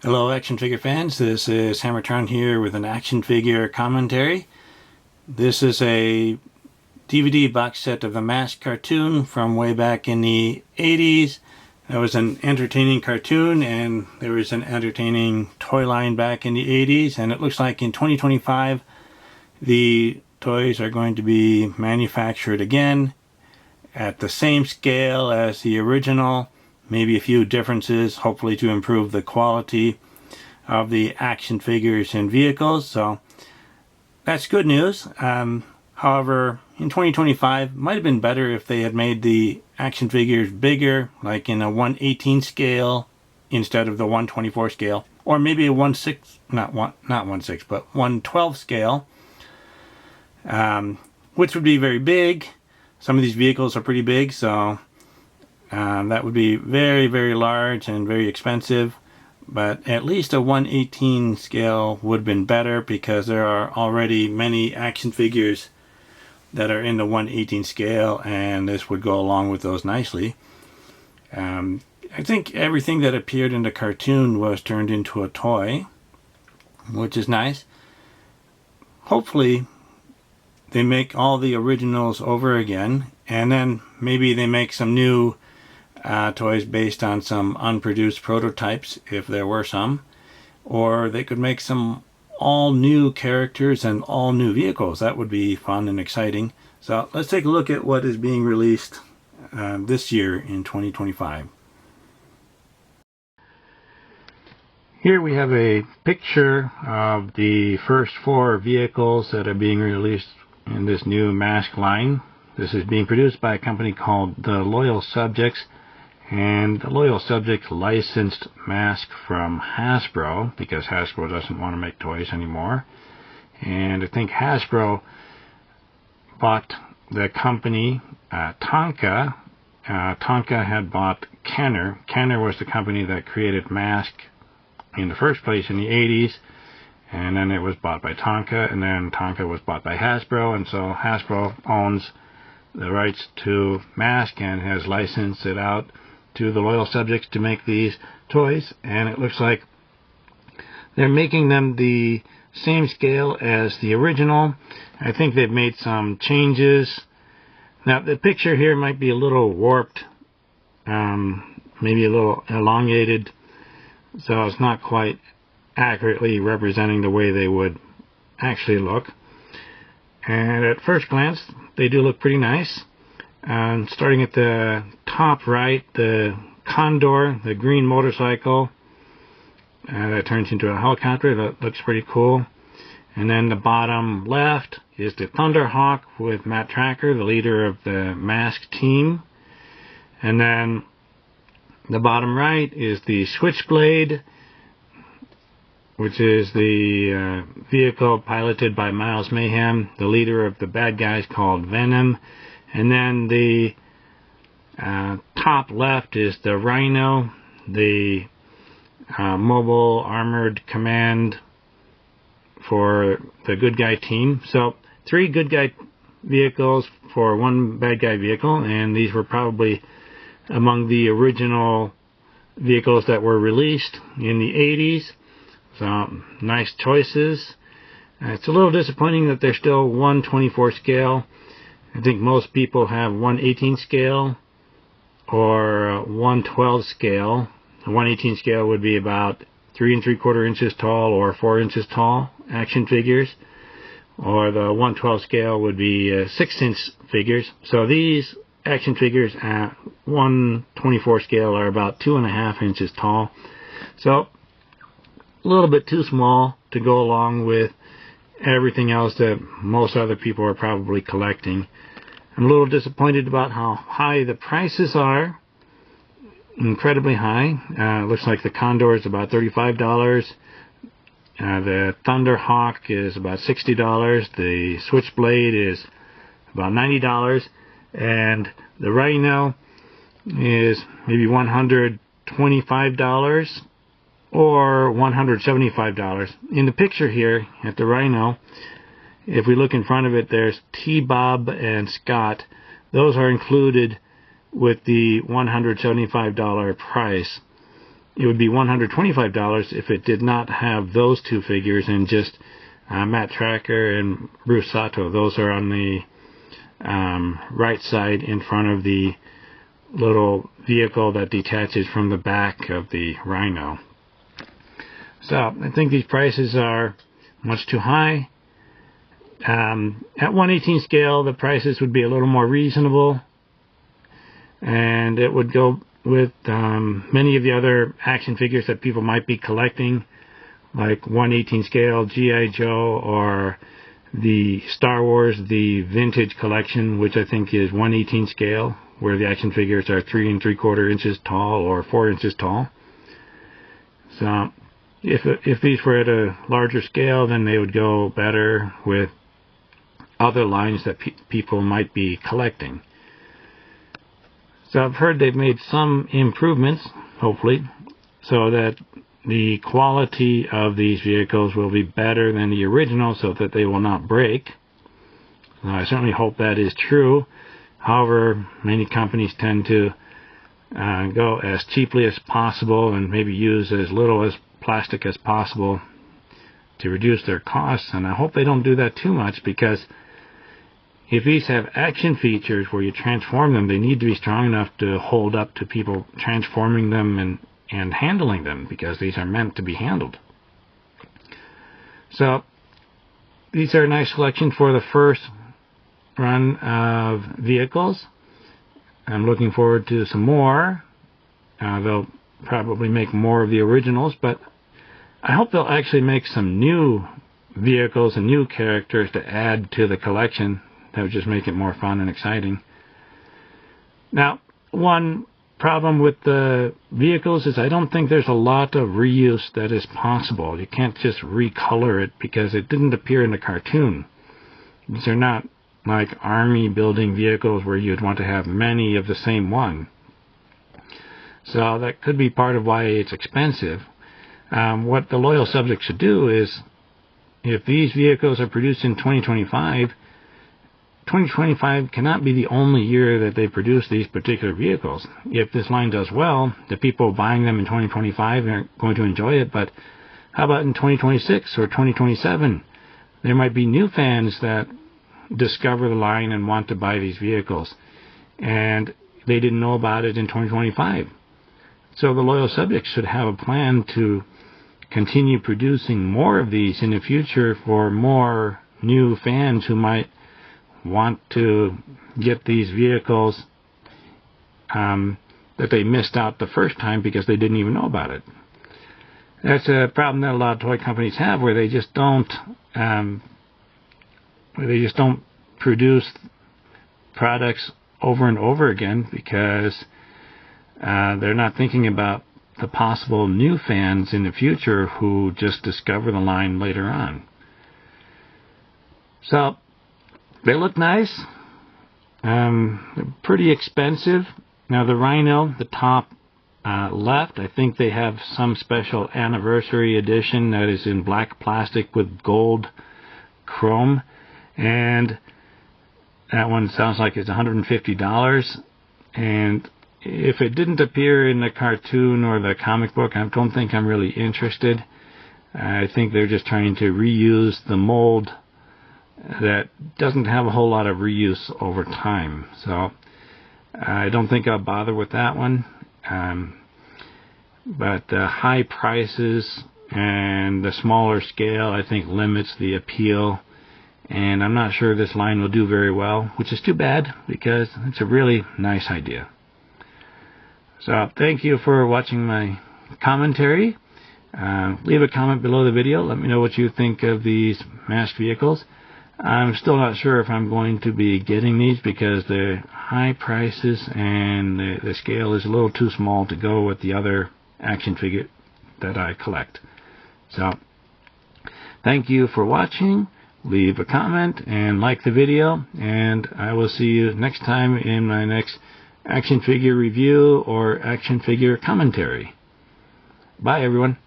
Hello action figure fans, this is HammerTron here with an action figure commentary. This is a DVD box set of the M.A.S.K cartoon from way back in the 80s. That was an entertaining cartoon, and there was an entertaining toy line back in the 80s, and it looks like in 2025 the toys are going to be manufactured again at the same scale as the original. Maybe a few differences, hopefully to improve the quality of the action figures and vehicles. So that's good news. However, in 2025, might have been better if they had made the action figures bigger, like in a 1/18 scale instead of the 1/24 scale, or maybe a 1/6, not 1/6, but 1/12 scale, which would be very big. Some of these vehicles are pretty big, so that would be very, very large and very expensive. But at least a 1/18 scale would have been better, because there are already many action figures that are in the 1/18 scale, and this would go along with those nicely. I think everything that appeared in the cartoon was turned into a toy, which is nice. Hopefully they make all the originals over again, and then maybe they make some new toys based on some unproduced prototypes, if there were some. Or they could make some all new characters and all new vehicles. That would be fun and exciting. So let's take a look at what is being released this year in 2025. Here we have a picture of the first 4 vehicles that are being released in this new M.A.S.K line. This is being produced by a company called The Loyal Subjects, and the Loyal Subjects licensed M.A.S.K from Hasbro, because Hasbro doesn't want to make toys anymore. And I think Hasbro bought the company Tonka. Tonka had bought Kenner. Kenner was the company that created M.A.S.K in the first place in the 80s, and then it was bought by Tonka, and then Tonka was bought by Hasbro, and so Hasbro owns the rights to M.A.S.K and has licensed it out to the Loyal Subjects to make these toys. And it looks like they're making them the same scale as the original. I think they've made some changes. Now the picture here might be a little warped, maybe a little elongated, so it's not quite accurately representing the way they would actually look. And at first glance they do look pretty nice. Starting at the top right, the Condor, the green motorcycle, that turns into a helicopter. That looks pretty cool. And then the bottom left is the Thunderhawk with Matt Tracker, the leader of the M.A.S.K team. And then the bottom right is the Switchblade, which is the vehicle piloted by Miles Mayhem, the leader of the bad guys called V.E.N.O.M. And then the top left is the Rhino, the Mobil armored command for the good guy team. So 3 good guy vehicles for 1 bad guy vehicle, and these were probably among the original vehicles that were released in the 80s. So nice choices. It's a little disappointing that they're still 1/24 scale. I think most people have 1/18 scale or 1/12 scale. A 1/18 scale would be about 3 3/4 inches tall or 4 inches tall action figures, or the 1/12 scale would be 6-inch figures. So these action figures at 1/24 scale are about 2.5 inches tall. So a little bit too small to go along with everything else that most other people are probably collecting. I'm a little disappointed about how high the prices are. Incredibly high. Looks like the Condor is about $35. The Thunderhawk is about $60. The Switchblade is about $90. And the Rhino is maybe $125 or $175. In the picture here at the Rhino, if we look in front of it, there's T-Bob and Scott. Those are included with the $175 price. it would be $125 if it did not have those two figures and just Matt Tracker and Bruce Sato. Those are on the right side in front of the little vehicle that detaches from the back of the Rhino. So I think these prices are much too high. At 1/18 scale, the prices would be a little more reasonable, and it would go with many of the other action figures that people might be collecting, like 1/18 scale G.I. Joe, or the Star Wars, the Vintage Collection, which I think is 1/18 scale, where the action figures are 3 3/4 inches tall or 4 inches tall. So if these were at a larger scale, then they would go better with other lines that people might be collecting. So I've heard they've made some improvements, hopefully, so that the quality of these vehicles will be better than the original, so that they will not break. Now, I certainly hope that is true. However, many companies tend to go as cheaply as possible and maybe use as little as plastic as possible to reduce their costs, and I hope they don't do that too much, because if these have action features where you transform them, they need to be strong enough to hold up to people transforming them and handling them, because these are meant to be handled. So these are a nice selection for the first run of vehicles. I'm looking forward to some more. They'll probably make more of the originals, but I hope they'll actually make some new vehicles and new characters to add to the collection. That would just make it more fun and exciting. Now, one problem with the vehicles is I don't think there's a lot of reuse that is possible. You can't just recolor it because it didn't appear in the cartoon. These are not like army building vehicles where you'd want to have many of the same one. So that could be part of why it's expensive. What the loyal subject should do is, if these vehicles are produced in 2025, 2025 cannot be the only year that they produce these particular vehicles. If this line does well, the people buying them in 2025 are going to enjoy it, but how about in 2026 or 2027? There might be new fans that discover the line and want to buy these vehicles, and they didn't know about it in 2025. So the loyal subjects should have a plan to continue producing more of these in the future for more new fans who might want to get these vehicles that they missed out the first time because they didn't even know about it. That's a problem that a lot of toy companies have, where they just don't produce products over and over again because they're not thinking about the possible new fans in the future who just discover the line later on. So they look nice. They're pretty expensive. Now the Rhino, the top left, I think they have some special anniversary edition that is in black plastic with gold chrome, and that one sounds like it's $150. And if it didn't appear in the cartoon or the comic book, I don't think I'm really interested. I think they're just trying to reuse the mold that doesn't have a whole lot of reuse over time. So I don't think I'll bother with that one. But the high prices and the smaller scale, I think, limits the appeal. And I'm not sure this line will do very well, which is too bad because it's a really nice idea. So thank you for watching my commentary. Leave a comment below the video. Let me know what you think of these M.A.S.K vehicles. I'm still not sure if I'm going to be getting these because they're high prices and the scale is a little too small to go with the other action figure that I collect. So thank you for watching. Leave a comment and like the video, and I will see you next time in my next action figure review or action figure commentary. Bye everyone.